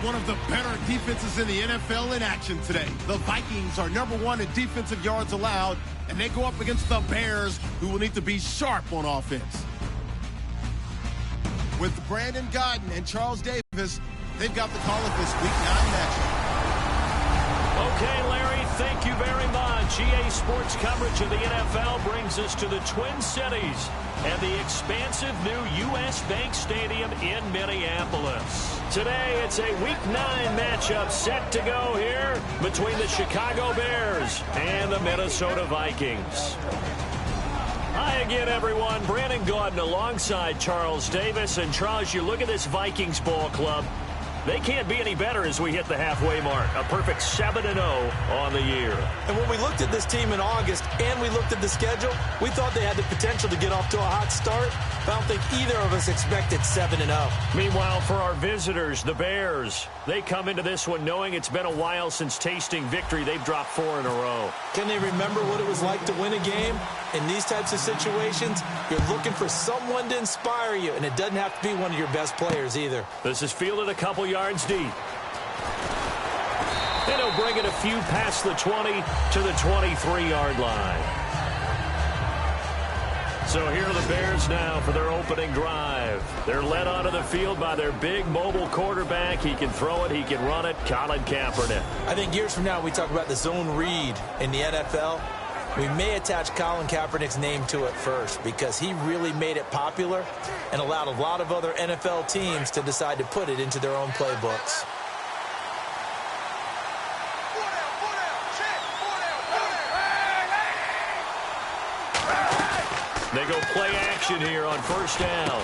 one of the better defenses in the NFL in action today. The Vikings are #1 in defensive yards allowed, and they go up against the Bears, who will need to be sharp on offense. With Brandon Gaudin and Charles Davis, they've got the call of this Week 9 matchup. Okay, Larry, thank you very much. EA Sports coverage of the NFL brings us to the Twin Cities and the expansive new U.S. Bank Stadium in Minneapolis. Today, it's a Week 9 matchup set to go here between the Chicago Bears and the Minnesota Vikings. Hi again, everyone. Brandon Gaudin alongside Charles Davis. And, Charles, you look at this Vikings ball club. They can't be any better as we hit the halfway mark. A perfect 7-0 on the year. And when we looked at this team in August and we looked at the schedule, we thought they had the potential to get off to a hot start. But I don't think either of us expected 7-0. Meanwhile, for our visitors, the Bears, they come into this one knowing it's been a while since tasting victory. They've dropped 4 in a row. Can they remember what it was like to win a game? In these types of situations, you're looking for someone to inspire you, and it doesn't have to be one of your best players either. This is fielded a couple yards deep. And he'll bring it a few past the 20 to the 23-yard line. So here are the Bears now for their opening drive. They're led onto the field by their big mobile quarterback. He can throw it, he can run it, Colin Kaepernick. I think years from now we talk about the zone read in the NFL. We may attach Colin Kaepernick's name to it first because he really made it popular and allowed a lot of other NFL teams to decide to put it into their own playbooks. They go play action here on first down.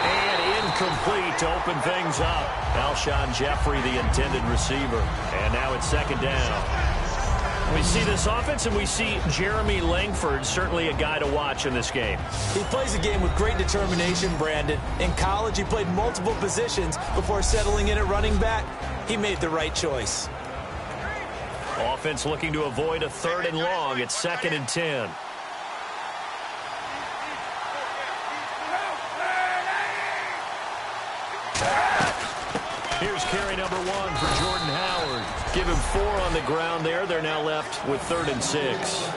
And incomplete to open things up. Alshon Jeffrey, the intended receiver. And now it's second down. We see this offense, and we see Jeremy Langford, certainly a guy to watch in this game. He plays a game with great determination, Brandon. In college, he played multiple positions before settling in at running back. He made the right choice. Offense looking to avoid a 3rd and long. It's 2nd and 10. Here's carry number 1 for Jordan Howard. Give him 4 on the ground there. They're now left with 3rd and 6.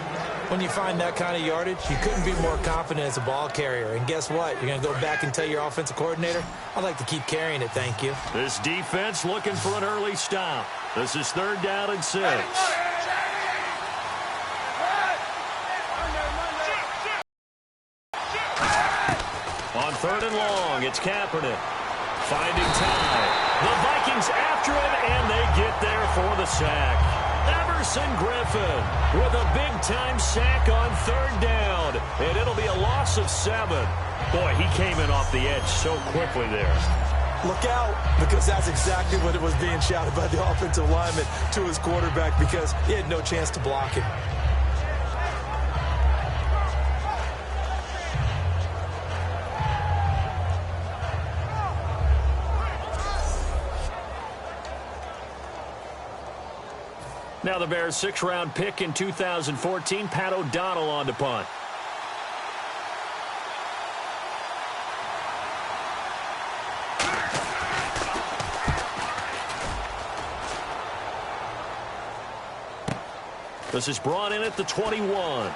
When you find that kind of yardage, you couldn't be more confident as a ball carrier. And guess what? You're going to go back and tell your offensive coordinator, I'd like to keep carrying it, thank you. This defense looking for an early stop. This is 3rd down and 6. On 3rd and long, it's Kaepernick. Finding time. The Vikings after him, and they get there for the sack. Everson Griffin with a big-time sack on 3rd down, and it'll be a loss of 7. Boy, he came in off the edge so quickly there. Look out, because that's exactly what it was being shouted by the offensive lineman to his quarterback because he had no chance to block him. Now the Bears' 6th-round pick in 2014, Pat O'Donnell on to punt. This is brought in at the 21. An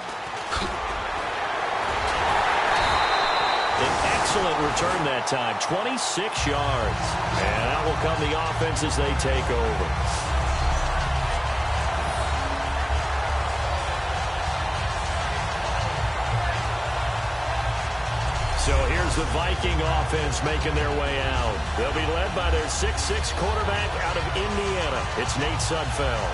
excellent return that time, 26 yards. And out will come the offense as they take over. So here's the Viking offense making their way out. They'll be led by their 6'6" quarterback out of Indiana. It's Nate Sudfeld.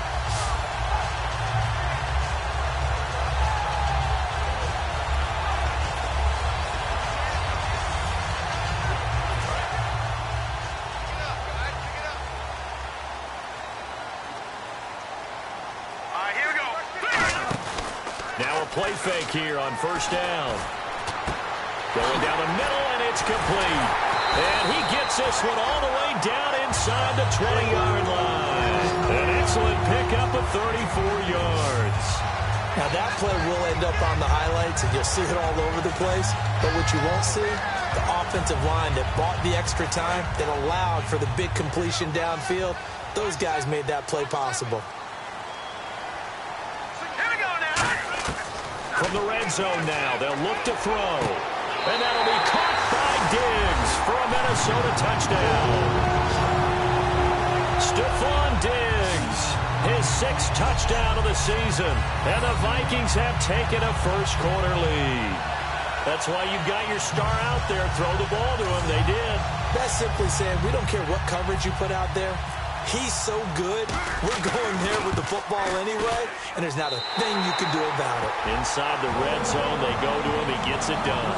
Here we go. Now a play fake here on first down. Going down the middle, and it's complete. And he gets this one all the way down inside the 20-yard line. An excellent pickup of 34 yards. Now, that play will end up on the highlights, and you'll see it all over the place. But what you won't see, the offensive line that bought the extra time, that allowed for the big completion downfield, those guys made that play possible. From the red zone now, they'll look to throw. And that'll be caught by Diggs for a Minnesota touchdown. Stephon Diggs, his 6th touchdown of the season. And the Vikings have taken a first-quarter lead. That's why you've got your star out there. Throw the ball to him. They did. That's simply saying we don't care what coverage you put out there. He's so good, we're going there with the football anyway, and there's not a thing you can do about it. Inside the red zone, they go to him. He gets it done.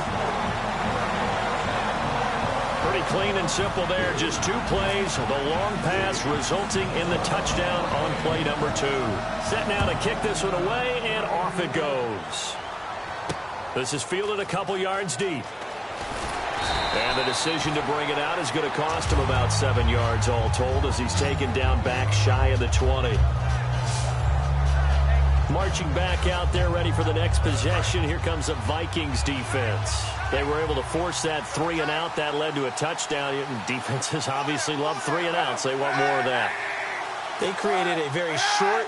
Pretty clean and simple there. Just 2 plays. The long pass resulting in the touchdown on play number 2. Set now to kick this one away, and off it goes. This is fielded a couple yards deep. And the decision to bring it out is going to cost him about 7 yards all told as he's taken down back shy of the 20. Marching back out there ready for the next possession. Here comes the Vikings defense. They were able to force that 3 and out. That led to a touchdown. Defenses obviously love 3 and outs. They want more of that. They created a very short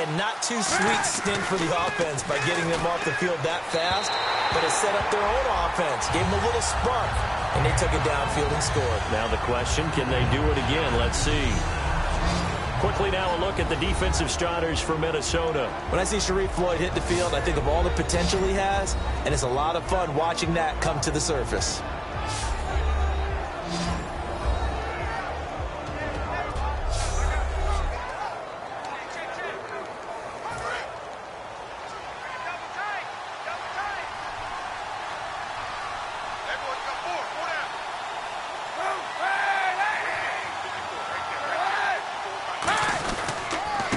and not too sweet stint for the offense by getting them off the field that fast. But it set up their own offense, gave them a little spark, and they took it downfield and scored. Now the question, can they do it again? Let's see. Quickly now a look at the defensive starters for Minnesota. When I see Sharif Floyd hit the field, I think of all the potential he has, and it's a lot of fun watching that come to the surface.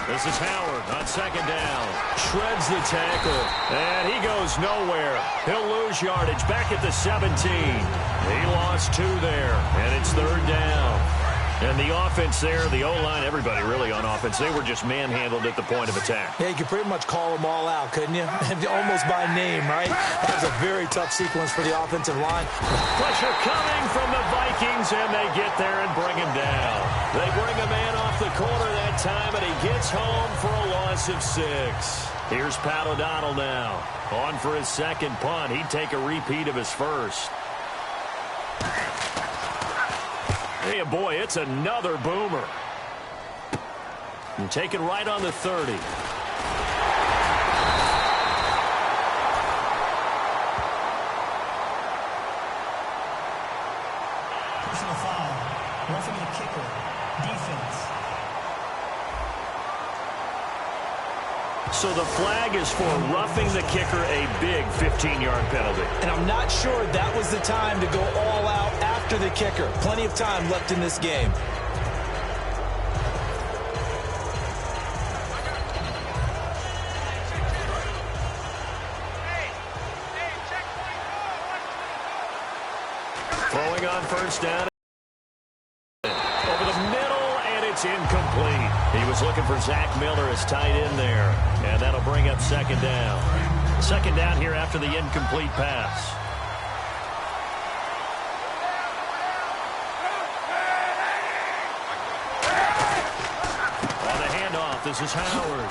This is Howard on 2nd down. Shreds the tackle. And he goes nowhere. He'll lose yardage back at the 17. He lost 2 there. And it's 3rd down. And the offense there, the O-line, everybody really on offense, they were just manhandled at the point of attack. Yeah, you could pretty much call them all out, couldn't you? Almost by name, right? That was a very tough sequence for the offensive line. Pressure coming from the Vikings, and they get there and bring him down. They bring a man off the corner that time, and he gets home for a loss of 6. Here's Pat O'Donnell now. On for his 2nd punt. He'd take a repeat of his 1st. Hey, boy, it's another boomer. And taken right on the 30. Personal foul. Roughing the kicker. Defense. So the flag is for roughing the kicker, a big 15-yard penalty. And I'm not sure that was the time to go all out after the kicker. Plenty of time left in this game. Throwing on 1st down. Over the middle, and it's incomplete. He was looking for Zach Miller as tight end there. And that'll bring up 2nd down. 2nd down here after the incomplete pass. On the handoff, this is Howard.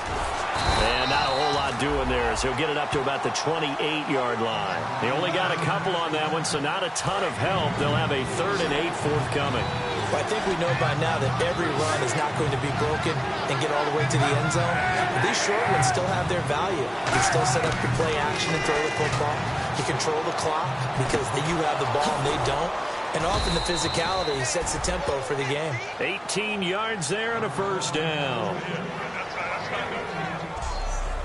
And not a whole lot doing there as he'll get it up to about the 28-yard line. They only got a couple on that one, so not a ton of help. They'll have a 3rd and 8 forthcoming. Well, I think we know by now that every run is not going to be broken and get all the way to the end zone. These short ones still have their value. You can still set up your play action and throw the football. You control the clock because you have the ball and they don't. And often the physicality sets the tempo for the game. 18 yards there and a 1st down.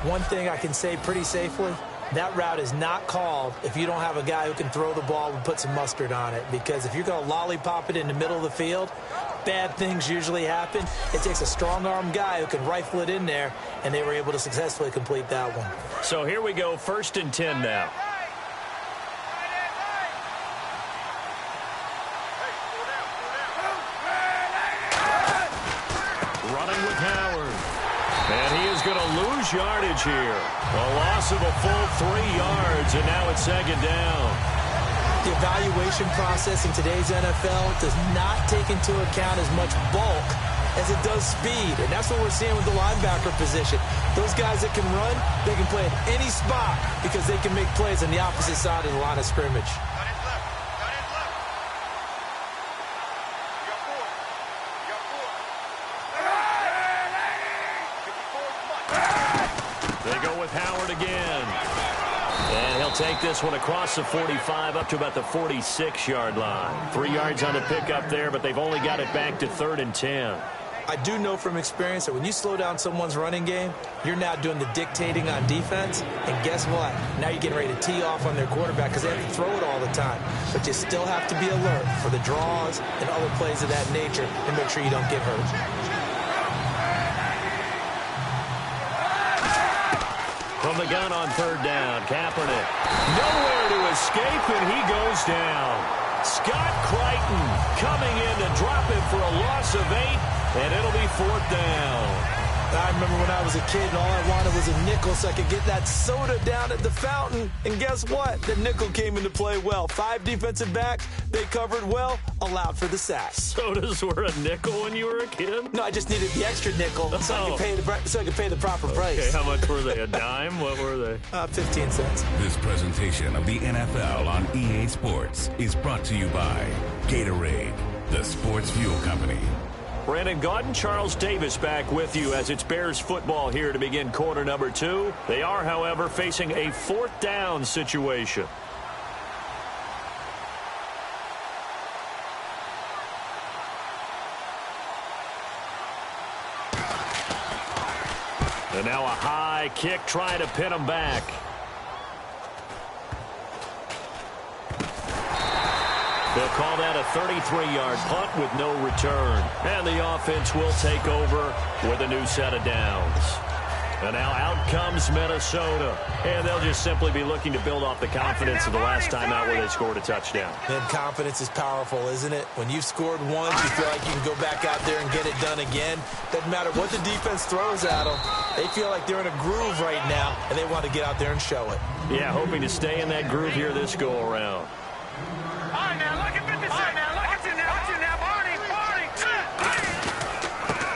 One thing I can say pretty safely, that route is not called if you don't have a guy who can throw the ball and put some mustard on it. Because if you're going to lollipop it in the middle of the field, bad things usually happen. It takes a strong-arm guy who can rifle it in there, and they were able to successfully complete that one. So here we go, 1st and 10 now. Running with Howard. And he is going to lose yardage here. A loss of a full 3 yards, and now it's second down. The evaluation process in today's NFL does not take into account as much bulk as it does speed, and that's what we're seeing with the linebacker position. Those guys that can run, they can play at any spot because they can make plays on the opposite side of the line of scrimmage. They go with Howard again. And he'll take this one across the 45 up to about the 46-yard line. 3 yards on the pickup there, but they've only got it back to 3rd and 10. I do know from experience that when you slow down someone's running game, you're now doing the dictating on defense. And guess what? Now you're getting ready to tee off on their quarterback because they have to throw it all the time. But you still have to be alert for the draws and other plays of that nature and make sure you don't get hurt. From the gun on 3rd down, Kaepernick. Nowhere to escape, and he goes down. Scott Crichton coming in to drop him for a loss of 8, and it'll be 4th down. I remember when I was a kid and all I wanted was a nickel so I could get that soda down at the fountain. And guess what? The nickel came into play well. 5 defensive backs, they covered well, allowed for the sack. Sodas were a nickel when you were a kid? No, I just needed the extra nickel so I could pay the proper price. Okay, how much were they? A dime? What were they? 15 cents. This presentation of the NFL on EA Sports is brought to you by Gatorade, the sports fuel company. Brandon Gaudin, Charles Davis back with you as it's Bears football here to begin quarter number 2. They are, however, facing a 4th down situation. And now a high kick trying to pin them back. They'll call that a 33-yard punt with no return. And the offense will take over with a new set of downs. And now out comes Minnesota. And they'll just simply be looking to build off the confidence of the last time out where they scored a touchdown. And confidence is powerful, isn't it? When you've scored once, you feel like you can go back out there and get it done again. Doesn't matter what the defense throws at them. They feel like they're in a groove right now, and they want to get out there and show it. Yeah, hoping to stay in that groove here this go-around.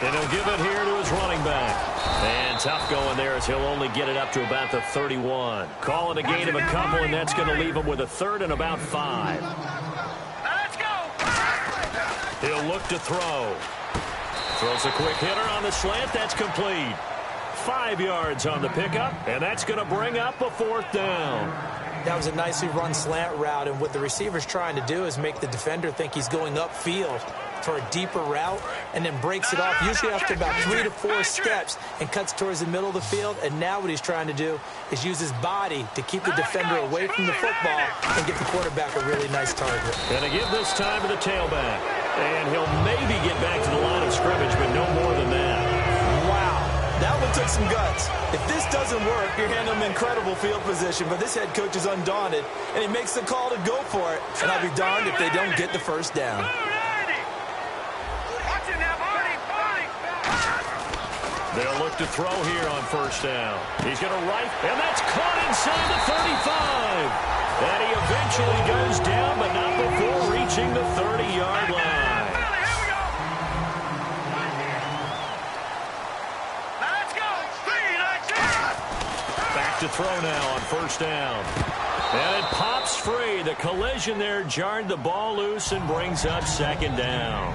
And he'll give it here to his running back. And tough going there as he'll only get it up to about the 31. Call it a gain of a couple, and that's going to leave him with a 3rd and about 5. Let's go. He'll look to throw. Throws a quick hitter on the slant. That's complete. 5 yards on the pickup, and that's going to bring up a 4th down. That was a nicely run slant route, and what the receiver's trying to do is make the defender think he's going upfield for a deeper route and then breaks it off usually after about 3 to 4 steps and cuts towards the middle of the field. And now what he's trying to do is use his body to keep the defender away from the football and give the quarterback a really nice target. Going to give this time to the tailback. And he'll maybe get back to the line of scrimmage, but no more than that. Wow. That one took some guts. If this doesn't work, you're handling incredible field position, but this head coach is undaunted, and he makes the call to go for it. And I'll be darned if they don't get the 1st down. They'll look to throw here on 1st down. He's going to right, and that's caught inside the 35. And he eventually goes down, but not before reaching the 30-yard line. Back to throw now on 1st down. And it pops free. The collision there jarred the ball loose and brings up 2nd down.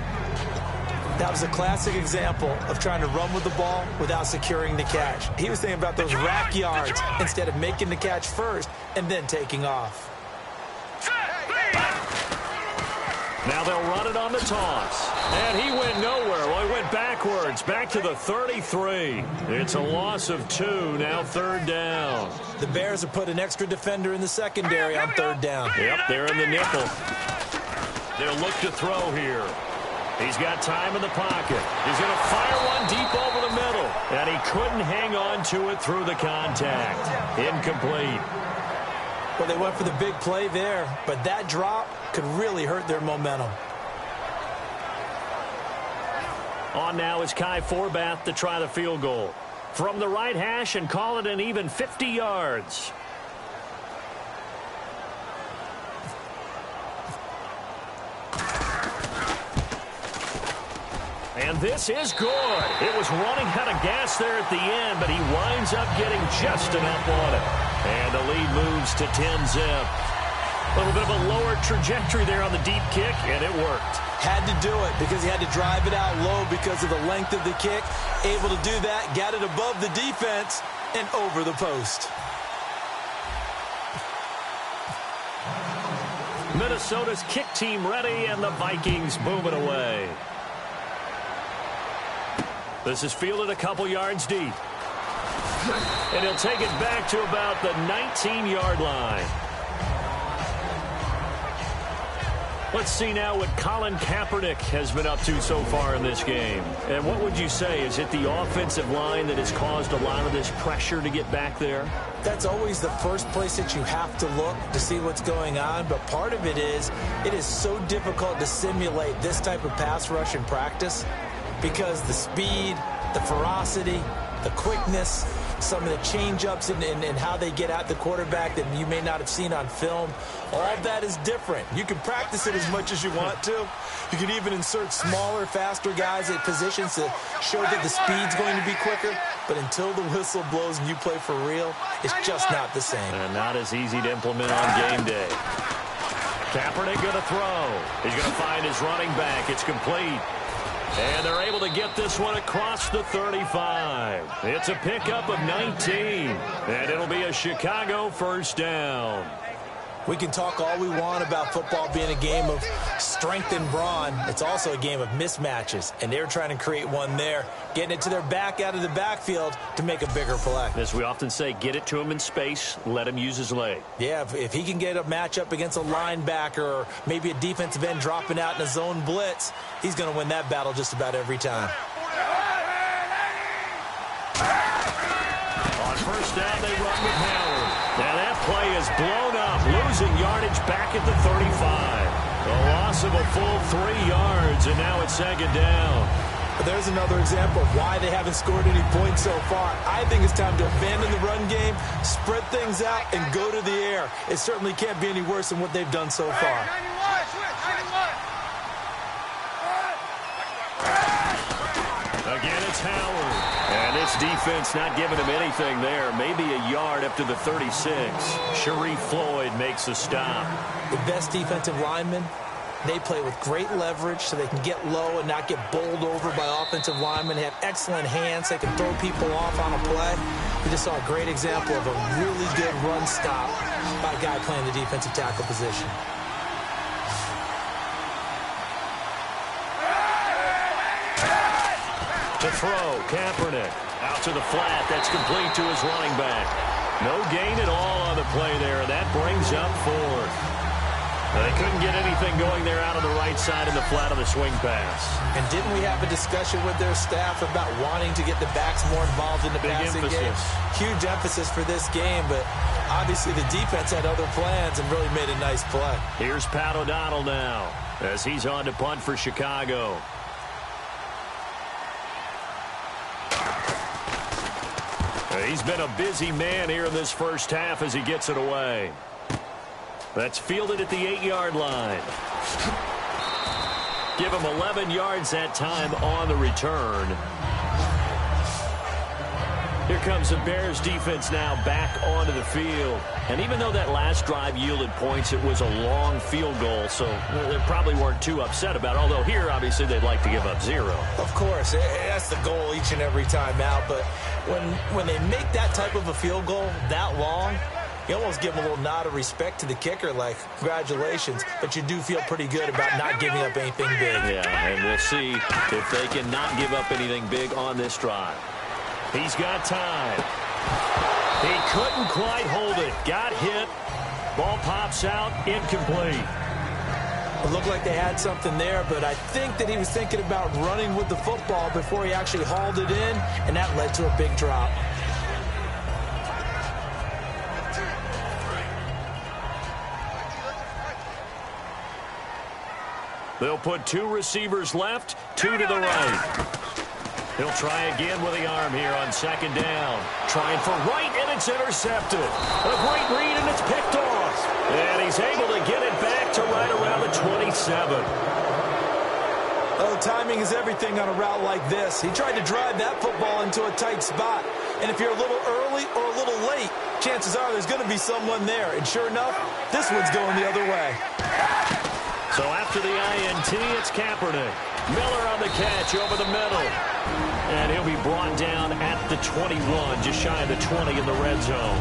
That was a classic example of trying to run with the ball without securing the catch. He was thinking about those rack yards instead of making the catch first and then taking off. Now they'll run it on the toss. And he went nowhere. Well, he went backwards, back to the 33. It's a loss of 2, now 3rd down. The Bears have put an extra defender in the secondary on 3rd down. Yep, they're in the nickel. They'll look to throw here. He's got time in the pocket. He's going to fire one deep over the middle. And he couldn't hang on to it through the contact. Incomplete. Well, they went for the big play there, but that drop could really hurt their momentum. On now is Kai Forbath to try the field goal. from the right hash and call it an even 50 yards. And this is good. It was running out of gas there at the end, but he winds up getting just enough on it. And the lead moves to 10-zip. A little bit of a lower trajectory there on the deep kick, and it worked. Had to do it because he had to drive it out low because of the length of the kick. Able to do that, got it above the defense and over the post. Minnesota's kick team ready, and the Vikings moving away. This is fielded a couple yards deep. And he'll take it back to about the 19-yard line. Let's see now what Colin Kaepernick has been up to so far in this game. And what would you say? Is it the offensive line that has caused a lot of this pressure to get back there? That's always the first place that you have to look to see what's going on. But part of it is so difficult to simulate this type of pass rush in practice because the speed, the ferocity, the quickness, some of the change-ups and how they get at the quarterback that you may not have seen on film. All that is different. You can practice it as much as you want to. You can even insert smaller, faster guys at positions to show that the speed's going to be quicker. But until the whistle blows and you play for real, it's just not the same. And not as easy to implement on game day. Kaepernick going to throw. He's going to find his running back. It's complete. And they're able to get this one across the 35. It's a pickup of 19. And it'll be a Chicago first down. We can talk all we want about football being a game of strength and brawn. It's also a game of mismatches. And they're trying to create one there, getting it to their back out of the backfield to make a bigger play. As we often say, get it to him in space, let him use his leg. Yeah, if he can get a matchup against a linebacker or maybe a defensive end dropping out in a zone blitz, he's going to win that battle just about every time. On first down, they run with Howard. Now that play is blown up, losing yardage back at the 35. A loss of a full 3 yards, and now it's second down. But there's another example of why they haven't scored any points so far. I think it's time to abandon the run game, spread things out, and go to the air. It certainly can't be any worse than what they've done so far. Again, it's Howard. And this defense not giving him anything there. Maybe a yard up to the 36. Sharif Floyd makes the stop. The best defensive linemen, they play with great leverage so they can get low and not get bowled over by offensive linemen. They have excellent hands. They can throw people off on a play. We just saw a great example of a really good run stop by a guy playing the defensive tackle position. To throw, Kaepernick out to the flat. That's complete to his running back. No gain at all on the play there. That brings up fourth. They couldn't get anything going there out on the right side in the flat of the swing pass. And didn't we have a discussion with their staff about wanting to get the backs more involved in the passing game? Huge emphasis for this game, but obviously the defense had other plans and really made a nice play. Here's Pat O'Donnell now as he's on to punt for Chicago. He's been a busy man here in this first half as he gets it away. That's fielded at the 8-yard line. Give him 11 yards that time on the return. Here comes the Bears defense now back onto the field. And even though that last drive yielded points, it was a long field goal, so they probably weren't too upset about it. Although here, obviously, they'd like to give up 0. Of course, that's the goal each and every time out. But when they make that type of a field goal that long, you almost give them a little nod of respect to the kicker, like, congratulations. But you do feel pretty good about not giving up anything big. Yeah, and we'll see if they can not give up anything big on this drive. He's got time. He couldn't quite hold it. Got hit. Ball pops out. Incomplete. It looked like they had something there, but I think that he was thinking about running with the football before he actually hauled it in, and that led to a big drop. They'll put 2 receivers left, 2 to the right. He'll try again with the arm here on second down. Trying for right, and it's intercepted. A great read, and it's picked off. And he's able to get it back to right around the 27. Well, timing is everything on a route like this. He tried to drive that football into a tight spot. And if you're a little early or a little late, chances are there's going to be someone there. And sure enough, this one's going the other way. So after the INT, it's Kaepernick. Miller on the catch over the middle. And he'll be brought down at the 21, just shy of the 20 in the red zone.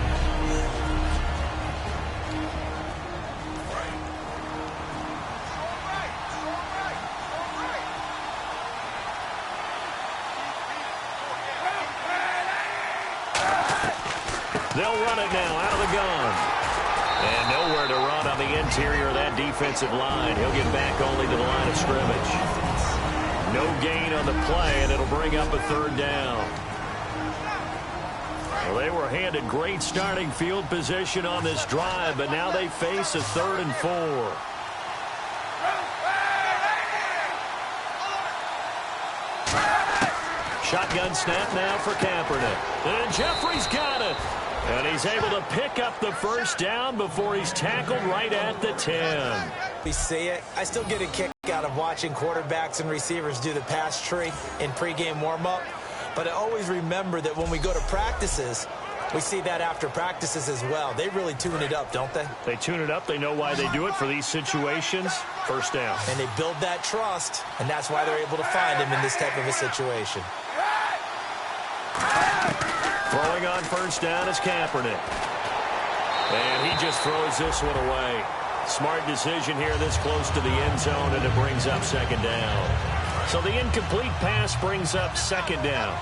They'll run it now out of the gun. And nowhere to run on the interior of that defensive line. He'll get back only to the line of scrimmage. No gain on the play, and it'll bring up a third down. Well, they were handed great starting field position on this drive, but now they face a 3rd and 4. Shotgun snap now for Kaepernick. And Jeffrey's got it. And he's able to pick up the first down before he's tackled right at the 10. We see it. I still get a kick out of watching quarterbacks and receivers do the pass tree in pregame warm-up. But I always remember that when we go to practices, we see that after practices as well. They really tune it up, don't they? They tune it up. They know why they do it for these situations. First down. And they build that trust, and that's why they're able to find him in this type of a situation. Throwing on first down is Kaepernick. And he just throws this one away. Smart decision here this close to the end zone, and it brings up second down. So the incomplete pass brings up second down.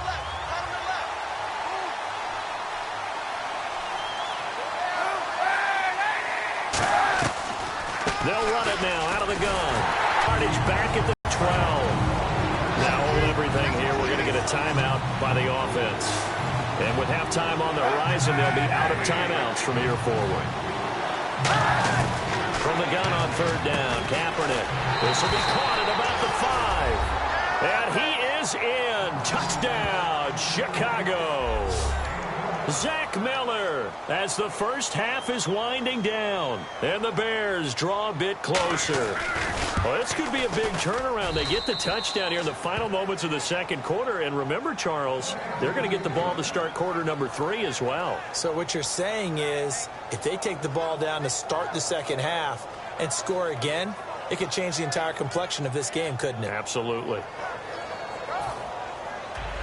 They'll run it now out of the gun. Carnage back at the 12. Now hold everything here. We're going to get a timeout by the offense. And with halftime on the horizon, they'll be out of timeouts from here forward. From the gun on third down, Kaepernick. This will be caught at about the 5. And he is in. Touchdown, Chicago. Zach Miller as the first half is winding down. And the Bears draw a bit closer. Well, this could be a big turnaround. They get the touchdown here in the final moments of the second quarter. And remember, Charles, they're going to get the ball to start quarter number 3 as well. So what you're saying is if they take the ball down to start the second half and score again, it could change the entire complexion of this game, couldn't it? Absolutely.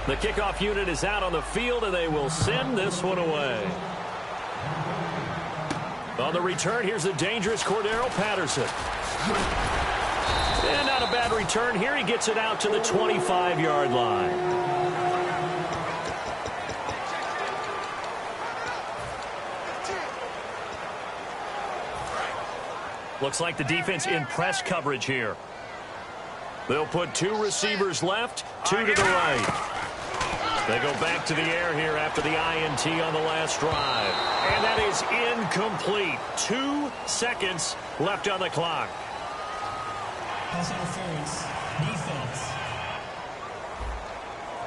The kickoff unit is out on the field, and they will send this one away. On the return, here's the dangerous Cordero Patterson. And not a bad return here. He gets it out to the 25-yard line. Looks like the defense in press coverage here. They'll put 2 receivers left, 2 to the right. They go back to the air here after the INT on the last drive. And that is incomplete. 2 seconds left on the clock. Pass interference. Defense.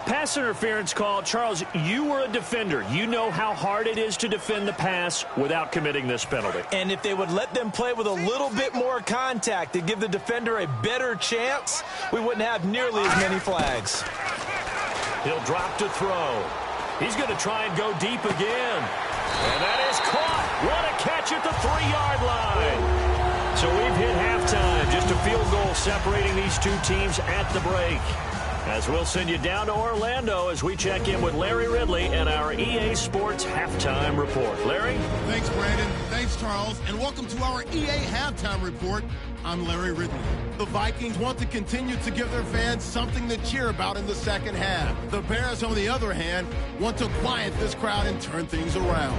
Pass interference call. Charles, you were a defender. You know how hard it is to defend the pass without committing this penalty. And if they would let them play with a little bit more contact to give the defender a better chance, we wouldn't have nearly as many flags. He'll drop to throw. He's going to try and go deep again. And that is caught. What a catch at the 3-yard line. So we've hit halftime. Just a field goal separating these two teams at the break. As we'll send you down to Orlando as we check in with Larry Ridley and our EA Sports Halftime Report. Larry? Thanks, Brandon. Thanks, Charles. And welcome to our EA Halftime Report. I'm Larry Ridley. The Vikings want to continue to give their fans something to cheer about in the second half. The Bears, on the other hand, want to quiet this crowd and turn things around.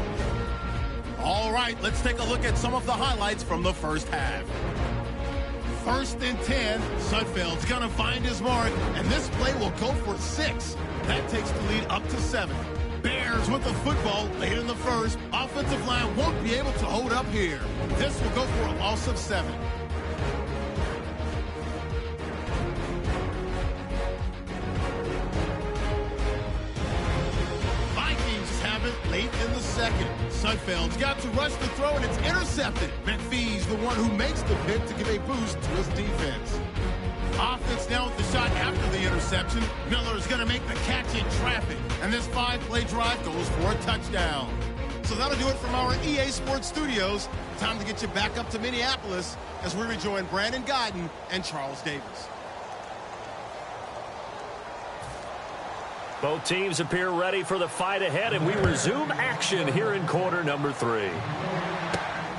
All right, let's take a look at some of the highlights from the first half. 1st and 10, Sudfeld's going to find his mark, and this play will go for 6. That takes the lead up to 7. Bears with the football late in the first. Offensive line won't be able to hold up here. This will go for a loss of 7. second. Sudfeld's got to rush the throw, and it's intercepted. McPhee's the one who makes the pick to give a boost to his defense. Offense now with the shot after the interception. Miller's going to make the catch in traffic. And this 5-play drive goes for a touchdown. So that'll do it from our EA Sports Studios. Time to get you back up to Minneapolis as we rejoin Brandon Gaudin and Charles Davis. Both teams appear ready for the fight ahead, and we resume action here in quarter number 3.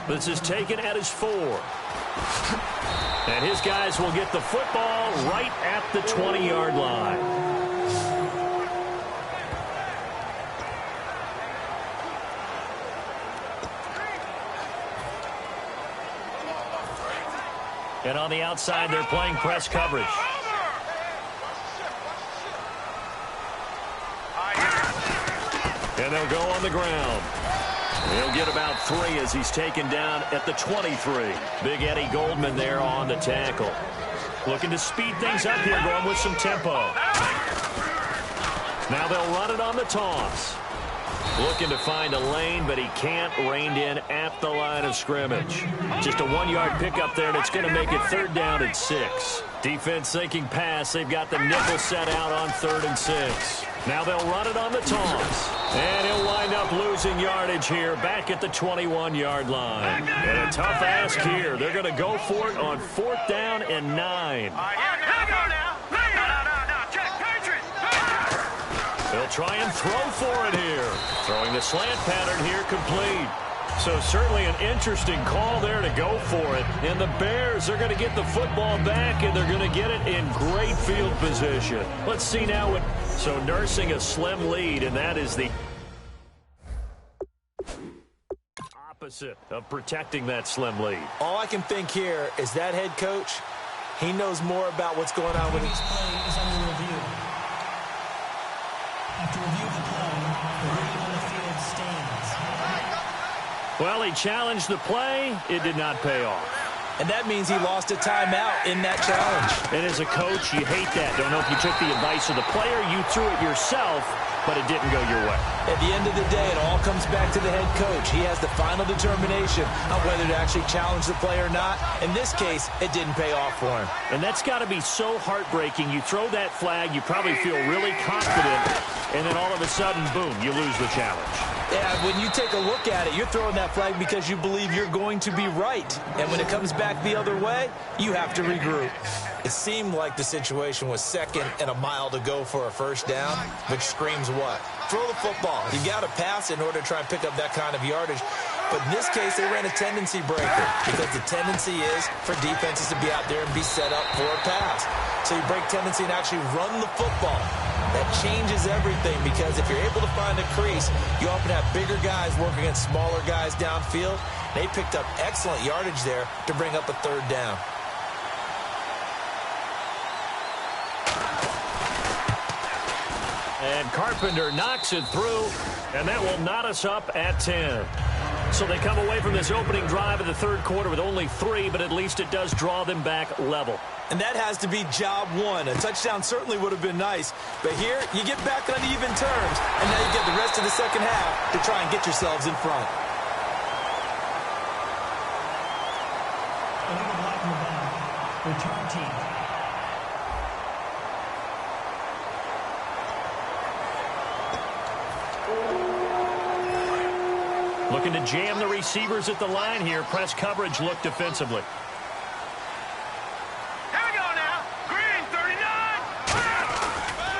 This is taken at his 4. And his guys will get the football right at the 20-yard line. And on the outside, they're playing press coverage. And they'll go on the ground. He'll get about 3 as he's taken down at the 23. Big Eddie Goldman there on the tackle. Looking to speed things up here, going with some tempo. Now they'll run it on the toss. Looking to find a lane, but he can't rein in at the line of scrimmage. Just a 1-yard pickup there, and it's going to make it 3rd down and 6. Defense thinking pass. They've got the nickel set out on 3rd and 6. Now they'll run it on the toss. And he'll wind up losing yardage here back at the 21-yard line. And a tough ask here. They're going to go for it on 4th down and 9. They'll try and throw for it here. Throwing the slant pattern here complete. So certainly an interesting call there to go for it. And the Bears are going to get the football back, and they're going to get it in great field position. Let's see now what... So nursing a slim lead, and that is the opposite of protecting that slim lead. All I can think here is that head coach, he knows more about what's going on with his play is under review. After review of the play, the rating on the field stands. Well, he challenged the play. It did not pay off. And that means he lost a timeout in that challenge. And as a coach, you hate that. Don't know if you took the advice of the player, you threw it yourself, but it didn't go your way. At the end of the day, it all comes back to the head coach. He has the final determination on whether to actually challenge the play or not. In this case, it didn't pay off for him. And that's got to be so heartbreaking. You throw that flag, you probably feel really confident, and then all of a sudden, boom, you lose the challenge. Yeah, when you take a look at it, you're throwing that flag because you believe you're going to be right. And when it comes back the other way, you have to regroup. It seemed like the situation was 2nd and a mile to go for a 1st down, which screams what? Throw the football. You got to pass in order to try and pick up that kind of yardage. But in this case, they ran a tendency breaker because the tendency is for defenses to be out there and be set up for a pass. So you break tendency and actually run the football. That changes everything because if you're able to find a crease, you often have bigger guys working against smaller guys downfield. They picked up excellent yardage there to bring up a 3rd down. And Carpenter knocks it through, and that will knot us up at 10. So they come away from this opening drive of the 3rd quarter with only 3, but at least it does draw them back level. And that has to be job 1. A touchdown certainly would have been nice. But here, you get back on even terms, and now you get the rest of the second half to try and get yourselves in front. Illegal blocking the ball. Return team. Looking to jam the receivers at the line here. Press coverage look defensively. Here we go now. Green, 39.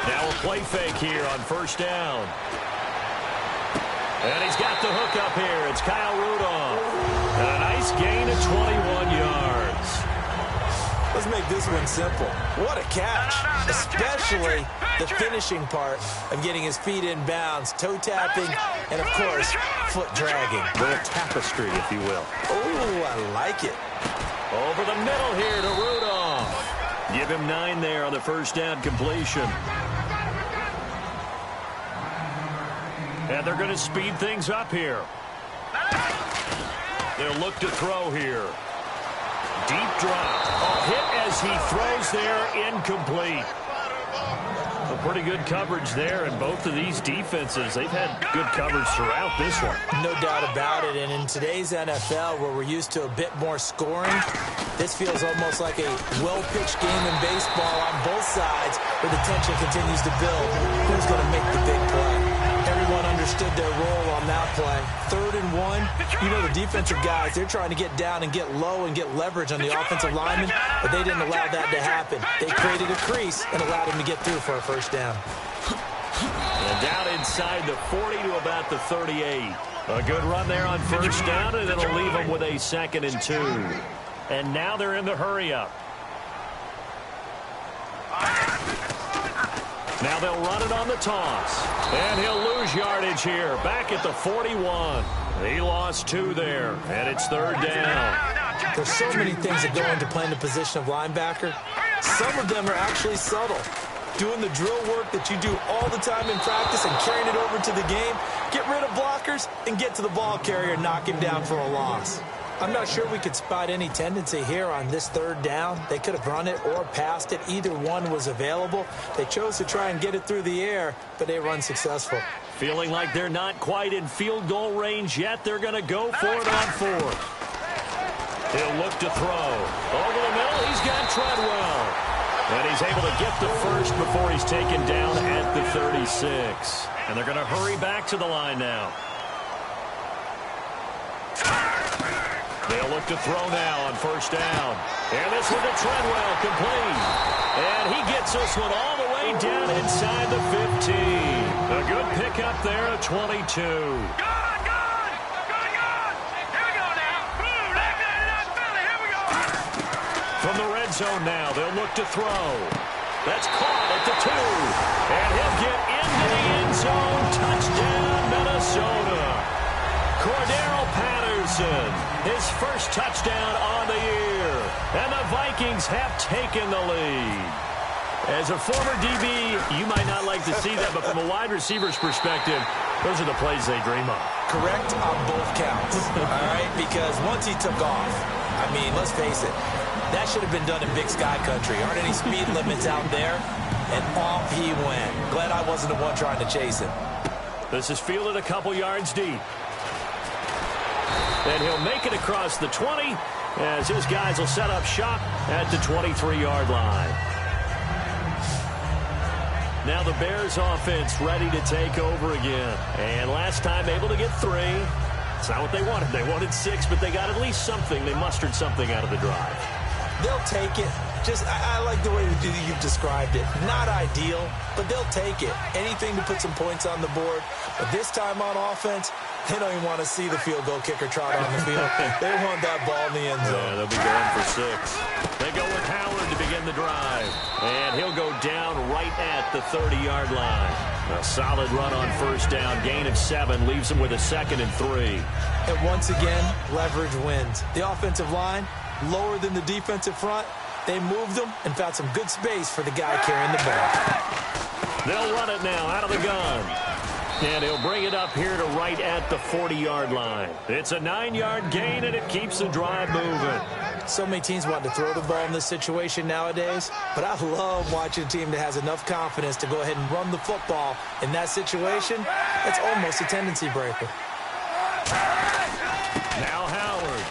Now a play fake here on 1st down. And he's got the hook up here. It's Kyle Rudolph. A nice gain of 21 yards. Let's make this one simple. What a catch, especially the finishing part of getting his feet in bounds, toe tapping, and of course, foot dragging. A little tapestry, if you will. Oh, I like it. Over the middle here to Rudolph. Give him 9 there on the 1st down completion. And they're going to speed things up here. They'll look to throw here. Deep drop. A hit as he throws there, incomplete. Some pretty good coverage there, and both of these defenses, they've had good coverage throughout this one. No doubt about it, and in today's NFL, where we're used to a bit more scoring, this feels almost like a well-pitched game in baseball on both sides, where the tension continues to build. Who's going to make the big play? Everyone understood their role on that play. 3rd and 1, you know the defensive guys, they're trying to get down and get low and get leverage on the offensive lineman, but they didn't allow that to happen. They created a crease and allowed him to get through for a first down. And down inside the 40 to about the 38. A good run there on first down, and it'll leave them with a 2nd and 2. And now they're in the hurry-up. Now they'll run it on the toss. And he'll lose yardage here. Back at the 41. He lost 2 there. And it's 3rd down. There's so many things that go into playing the position of linebacker. Some of them are actually subtle. Doing the drill work that you do all the time in practice and carrying it over to the game. Get rid of blockers and get to the ball carrier and knock him down for a loss. I'm not sure we could spot any tendency here on this 3rd down. They could have run it or passed it. Either one was available. They chose to try and get it through the air, but they were unsuccessful. Feeling like they're not quite in field goal range yet. They're going to go for it on 4th. He'll look to throw. Over the middle, he's got Treadwell. And he's able to get the first before he's taken down at the 36. And they're going to hurry back to the line now. They'll look to throw now on first down. And this one to Treadwell, complete. And he gets this one all the way down inside the 15. A good pickup there at 22. Good. Here we go now. Boom, left belly. Here we go. From the red zone now, they'll look to throw. That's caught at the 2. And he'll get into the end zone. Touchdown, Minnesota. Cordero Patterson, his first touchdown on the year. And the Vikings have taken the lead. As a former DB, you might not like to see that, but from a wide receiver's perspective, those are the plays they dream of. Correct on both counts, all right? Because once he took off, I mean, let's face it, that should have been done in Big Sky Country. Aren't any speed limits out there? And off he went. Glad I wasn't the one trying to chase him. This is fielded a couple yards deep. And he'll make it across the 20 as his guys will set up shop at the 23-yard line. Now the Bears offense ready to take over again. And last time able to get 3. It's not what they wanted. They wanted 6, but they got at least something. They mustered something out of the drive. They'll take it. I like the way you've described it. Not ideal, but they'll take it. Anything to put some points on the board. But this time on offense, they don't even want to see the field goal kicker trot on the field. They want that ball in the end zone. Yeah, they'll be going for 6. They go with Howard to begin the drive. And he'll go down right at the 30-yard line. A solid run on first down. Gain of 7 leaves him with a 2nd and 3. And once again, leverage wins. The offensive line, lower than the defensive front. They moved them and found some good space for the guy carrying the ball. They'll run it now out of the gun. And he'll bring it up here to right at the 40-yard line. It's a 9-yard gain, and it keeps the drive moving. So many teams want to throw the ball in this situation nowadays, but I love watching a team that has enough confidence to go ahead and run the football. In that situation, that's almost a tendency breaker. Now Howard.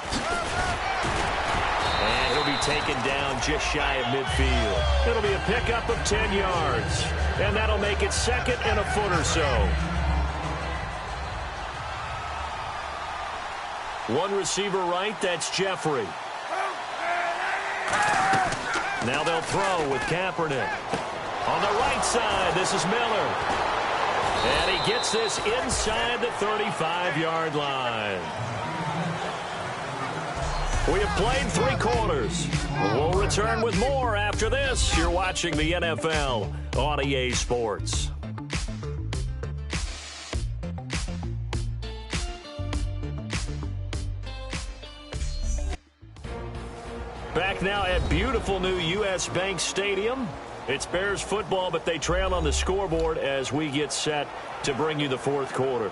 And he'll be taken down just shy of midfield. It'll be a pickup of 10 yards. And that'll make it 2nd and a foot or so. One receiver right, that's Jeffrey. Now they'll throw with Kaepernick. On the right side, this is Miller. And he gets this inside the 35-yard line. We have played 3 quarters. We'll return with more after this. You're watching the NFL on EA Sports. Back now at beautiful new U.S. Bank Stadium. It's Bears football, but they trail on the scoreboard as we get set to bring you the 4th quarter.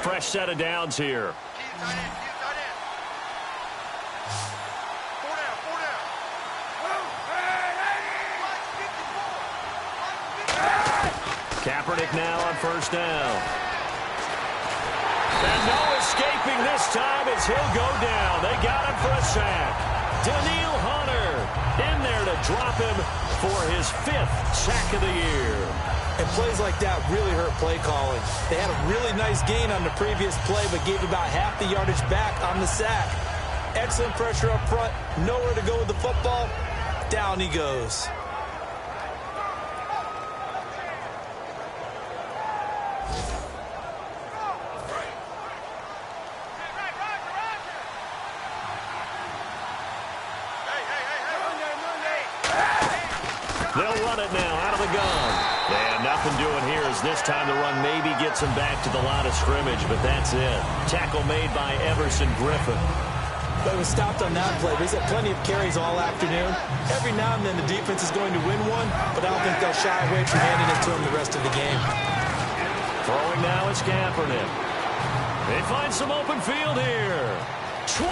Fresh set of downs here. Kaepernick now on first down. And no escaping this time as he'll go down. They got him for a sack. Danielle Hunter in there to drop him for his 5th sack of the year. And plays like that really hurt play calling. They had a really nice gain on the previous play, but gave about half the yardage back on the sack. Excellent pressure up front. Nowhere to go with the football. Down he goes. They'll run it now out of the gun. And nothing doing here as this time the run maybe gets him back to the line of scrimmage, but that's it. Tackle made by Everson Griffin. But he was stopped on that play. But he's had plenty of carries all afternoon. Every now and then the defense is going to win one, but I don't think they'll shy away from handing it to him the rest of the game. Throwing now is Kaepernick. They find some open field here. 20,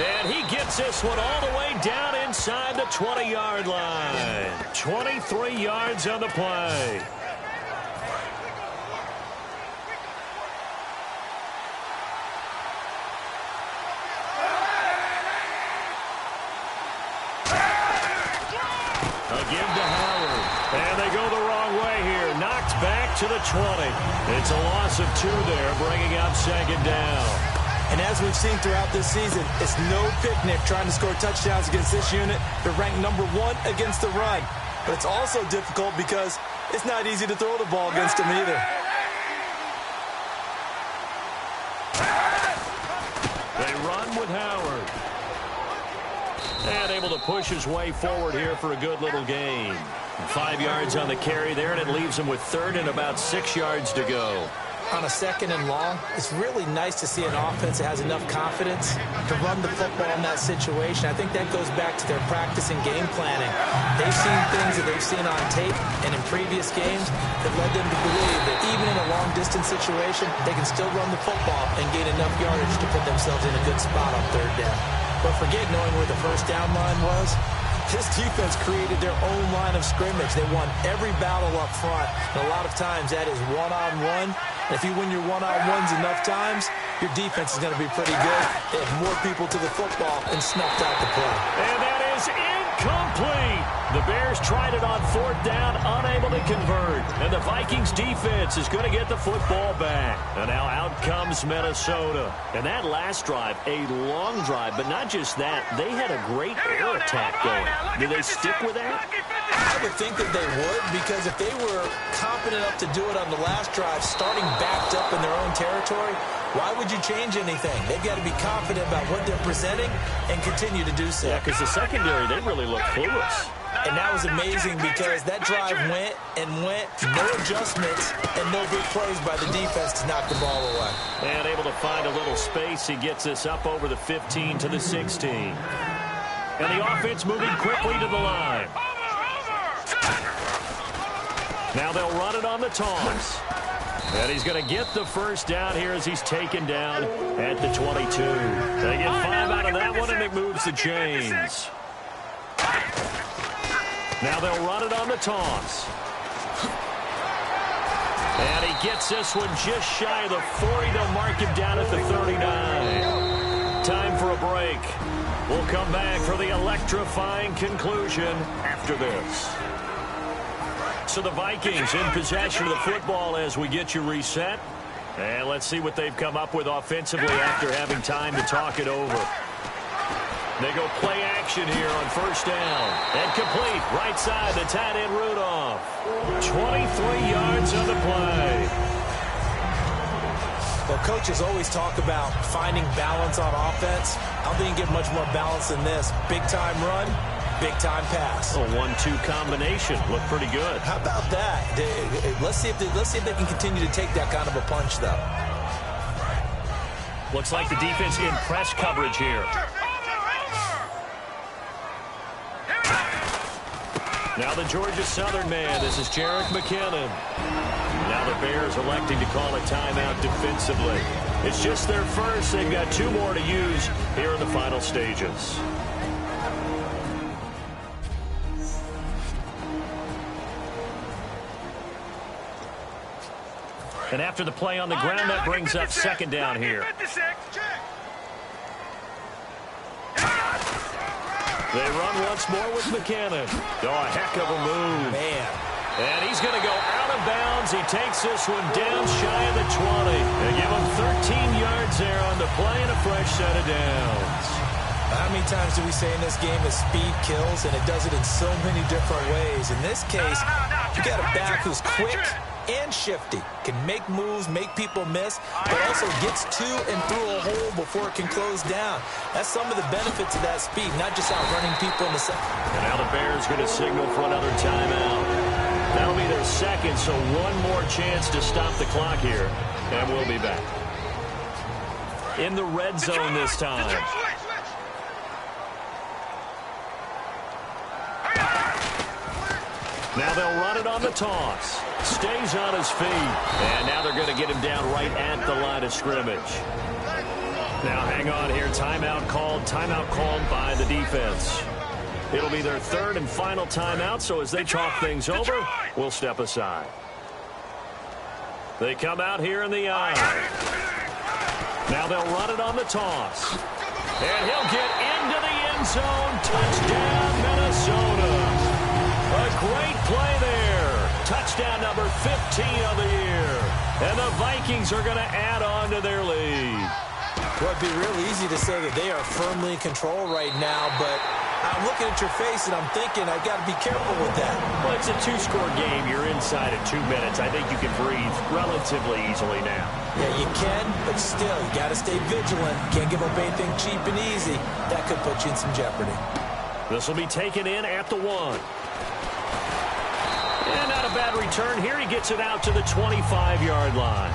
and he gets this one all the way down inside the 20-yard line. 23 yards on the play. Again to Howard, and they go the wrong way here. Knocked back to the 20. It's a loss of 2 there, bringing up second down. And as we've seen throughout this season, it's no picnic trying to score touchdowns against this unit. They're ranked number 1 against the run. But it's also difficult because it's not easy to throw the ball against them either. They run with Howard. And able to push his way forward here for a good little gain. 5 yards on the carry there, and it leaves him with 3rd and about 6 yards to go. On a 2nd and long, it's really nice to see an offense that has enough confidence to run the football in that situation. I think that goes back to their practice and game planning. They've seen things that they've seen on tape and in previous games that led them to believe that even in a long-distance situation, they can still run the football and gain enough yardage to put themselves in a good spot on 3rd down. But forget knowing where the first down line was. This defense created their own line of scrimmage. They won every battle up front. And a lot of times that is one-on-one. And if you win your one-on-ones enough times, your defense is going to be pretty good. They had more people to the football and snuffed out the play. And that is incomplete. The Bears tried it on 4th down, unable to convert. And the Vikings defense is going to get the football back. And now out comes Minnesota. And that last drive, a long drive, but not just that. They had a great air attack going. Do they stick with that? I would think that they would, because if they were confident enough to do it on the last drive, starting backed up in their own territory, why would you change anything? They've got to be confident about what they're presenting and continue to do so. Yeah, because the secondary, they really look clueless. And that was amazing because that drive went and went, no adjustments, and no big plays by the defense to knock the ball away. And able to find a little space. He gets us up over the 15 to the 16. And the offense moving quickly to the line. Now they'll run it on the toss. And he's going to get the first down here as he's taken down at the 22. They get 5 out of that one, and it moves the chains. Now they'll run it on the toss. And he gets this one just shy of the 40. They'll mark him down at the 39. Time for a break. We'll come back for the electrifying conclusion after this. So the Vikings in possession of the football as we get you reset. And let's see what they've come up with offensively after having time to talk it over. They go play action here on first down. And complete. Right side, the tight end Rudolph. 23 yards on the play. Well, coaches always talk about finding balance on offense. I don't think you can get much more balance than this. Big-time run, big-time pass. A 1-2 combination. Looked pretty good. How about that? Let's see if they can continue to take that kind of a punch, though. Looks like the defense in press coverage here. Now the Georgia Southern man. This is Jerick McKinnon. Now the Bears electing to call a timeout defensively. It's just their first. They've got 2 more to use here in the final stages. And after the play on the ground, that brings up second down here. They run once more with McKinnon. Oh, a heck of a move. Man. And he's going to go out of bounds. He takes this one down shy of the 20. They give him 13 yards there on the play and a fresh set of downs. How many times do we say in this game that speed kills, and it does it in so many different ways? In this case, you got a back who's quick and shifty, can make moves, make people miss, but also gets to and through a hole before it can close down. That's some of the benefits of that speed, not just outrunning people in the second. And now the Bears going to signal for another timeout. That'll be their second, so one more chance to stop the clock here, and we'll be back. In the red zone this time. Now they'll run it on the toss. Stays on his feet. And now they're going to get him down right at the line of scrimmage. Now hang on here. Timeout called by the defense. It'll be their third and final timeout, so as they talk things over, we'll step aside. They come out here in the eye. Now they'll run it on the toss. And he'll get into the end zone. Touchdown, Minnesota. A great play there. Touchdown number 15 of the year. And the Vikings are going to add on to their lead. Well, it'd be real easy to say that they are firmly in control right now, but I'm looking at your face and I'm thinking I've got to be careful with that. Well, it's a 2-score game. You're inside at 2 minutes. I think you can breathe relatively easily now. Yeah, you can, but still, you got to stay vigilant. Can't give up anything cheap and easy. That could put you in some jeopardy. This will be taken in at the 1. And not a bad return here. He gets it out to the 25-yard line.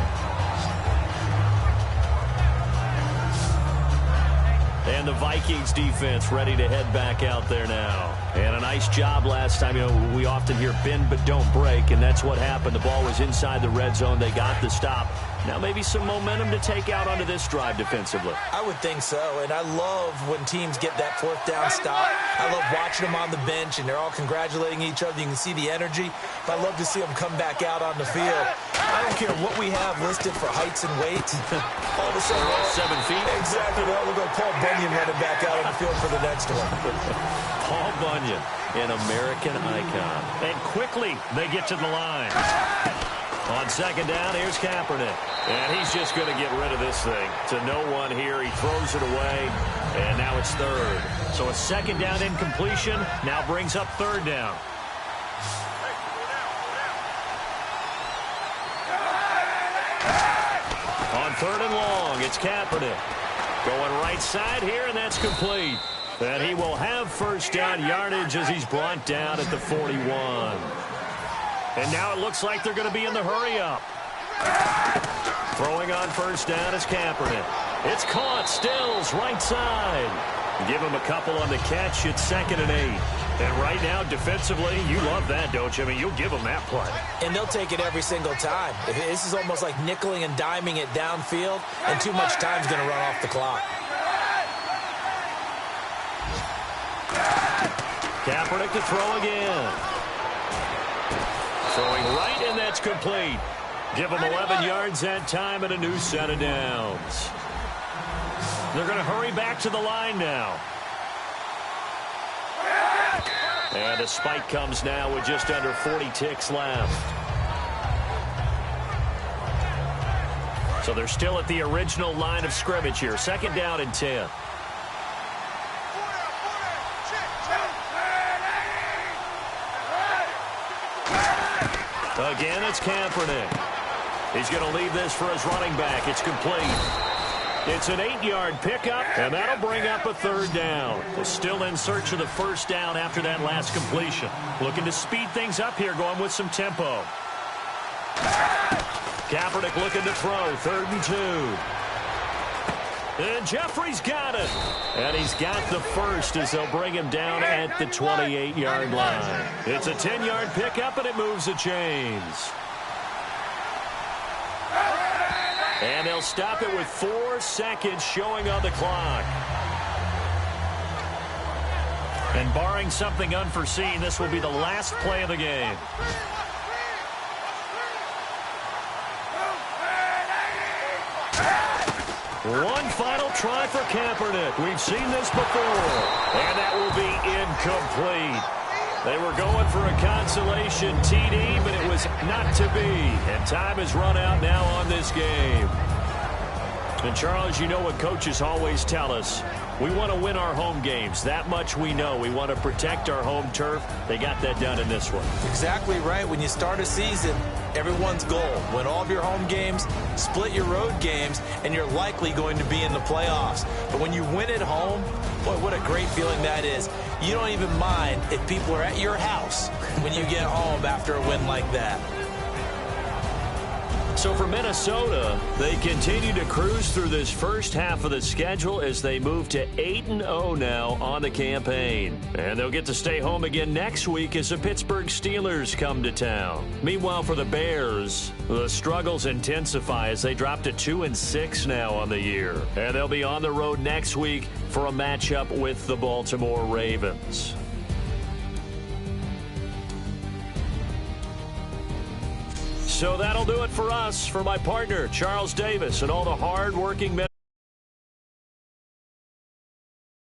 And the Vikings defense ready to head back out there now. And a nice job last time. You know, we often hear bend but don't break, and that's what happened. The ball was inside the red zone. They got the stop. Now maybe some momentum to take out onto this drive defensively. I would think so, and I love when teams get that 4th down stop. I love watching them on the bench, and they're all congratulating each other. You can see the energy. I love to see them come back out on the field. I don't care what we have listed for heights and weights. All of a sudden, all 7 feet. Exactly. Well, we'll go Paul Bunyan running back out on the field for the next one. Paul Bunyan, an American icon. And quickly, they get to the line. On second down, here's Kaepernick. And he's just going to get rid of this thing to no one here. He throws it away, and now it's third. So a second down incompletion now brings up third down. On third and long, it's Kaepernick. Going right side here, and that's complete. And he will have first down yardage as he's brought down at the 41. And now it looks like they're going to be in the hurry-up. Throwing on first down is Kaepernick. It's caught. Stills, right side. Give him a couple on the catch. It's 2nd and 8. And right now, defensively, you love that, don't you? I mean, you'll give them that play. And they'll take it every single time. This is almost like nickeling and diming it downfield, and too much time's going to run off the clock. Kaepernick to throw again. Throwing right, and that's complete. Give them 11 yards that time and a new set of downs. They're going to hurry back to the line now. And a spike comes now with just under 40 ticks left. So they're still at the original line of scrimmage here. 2nd down and 10. Again, it's Kaepernick. He's going to leave this for his running back. It's complete. It's an 8-yard pickup, and that'll bring up a third down. They're still in search of the first down after that last completion. Looking to speed things up here, going with some tempo. Kaepernick looking to throw. 3rd and 2. And Jeffrey's got it. And he's got the first as they'll bring him down at the 28-yard line. It's a 10-yard pickup, and it moves the chains. And they'll they'll stop it with 4 seconds showing on the clock. And barring something unforeseen, this will be the last play of the game. One final try for Kaepernick. We've seen this before. And that will be incomplete. They were going for a consolation TD, but it was not to be. And time has run out now on this game. And Charles, you know what coaches always tell us. We want to win our home games. That much we know. We want to protect our home turf. They got that done in this one. Exactly right. When you start a season, everyone's goal: win all of your home games, split your road games, and you're likely going to be in the playoffs. But when you win at home, boy, what a great feeling that is. You don't even mind if people are at your house when you get home after a win like that. So for Minnesota, they continue to cruise through this first half of the schedule as they move to 8-0 now on the campaign. And they'll get to stay home again next week as the Pittsburgh Steelers come to town. Meanwhile, for the Bears, the struggles intensify as they drop to 2-6 now on the year. And they'll be on the road next week for a matchup with the Baltimore Ravens. So that'll do it for us. For my partner, Charles Davis, and all the hard-working men